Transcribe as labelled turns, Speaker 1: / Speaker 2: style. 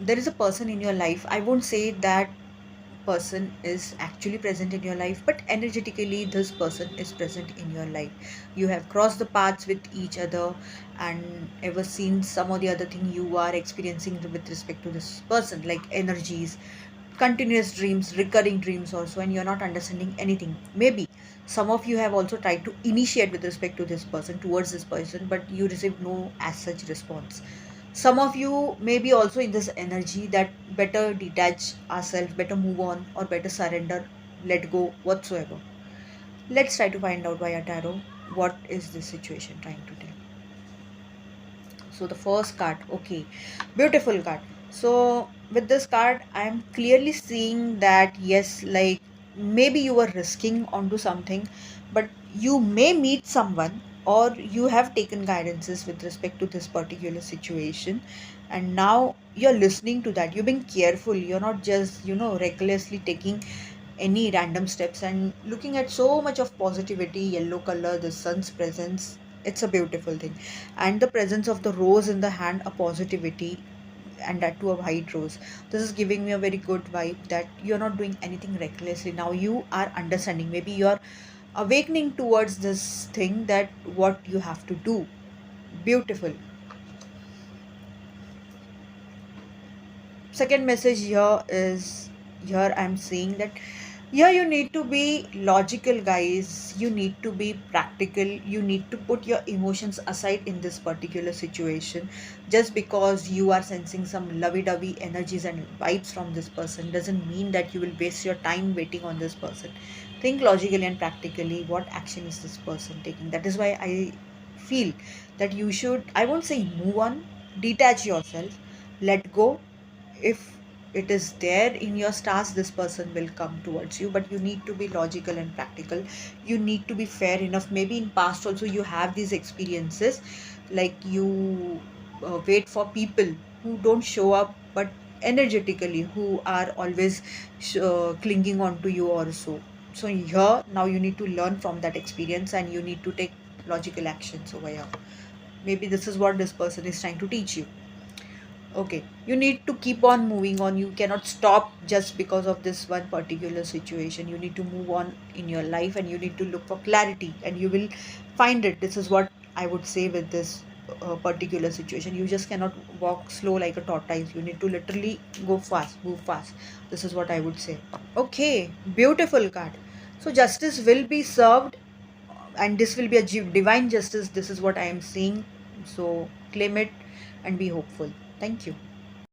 Speaker 1: there is a person in your life. I won't say that person is actually present in your life, but energetically this person is present in your life. You have crossed the paths with each other and ever seen some or the other thing you are experiencing with respect to this person, like energies, continuous dreams, recurring dreams also, and you're not understanding anything. Maybe some of you have also tried to initiate with respect to this person, towards this person, but you received no as such response. Some of you may be also in this energy that better detach ourselves, better move on, or better surrender, let go, whatsoever. Let's try to find out via tarot what is this situation trying to tell. So the first card, okay, beautiful card. So with this card, I'm clearly seeing that yes, like maybe you were risking onto something, but you may meet someone or you have taken guidances with respect to this particular situation, and now you're listening to that. You're being careful. You're not just, recklessly taking any random steps and looking at so much of positivity, yellow color, the sun's presence. It's a beautiful thing. And the presence of the rose in the hand, a positivity, and that to a white rose. This is giving me a very good vibe that you're not doing anything recklessly. Now you are understanding. Maybe you're awakening towards this thing that what you have to do. Beautiful. Second message here is, here I'm seeing that here you need to be logical, guys. You need to be practical. You need to put your emotions aside in this particular situation. Just because you are sensing some lovey-dovey energies and vibes from this person doesn't mean that you will waste your time waiting on this person. Think logically and practically, what action is this person taking. That is why I feel that you should, I won't say move on, detach yourself, let go. If it is there in your stars, this person will come towards you, but you need to be logical and practical. You need to be fair enough. Maybe in past also you have these experiences, like you wait for people who don't show up, but energetically who are always clinging on to you also. So here now you need to learn from that experience and you need to take logical actions over here. Maybe this is what this person is trying to teach you. Okay, you need to keep on moving on. You cannot stop just because of this one particular situation. You need to move on in your life and you need to look for clarity and you will find it. This is what I would say with this particular situation. You just cannot walk slow like a tortoise. You need to literally go fast, move fast. This is what I would say. Okay, beautiful card. So, justice will be served and this will be a divine justice. This is what I am seeing. So, claim it and be hopeful. Thank you.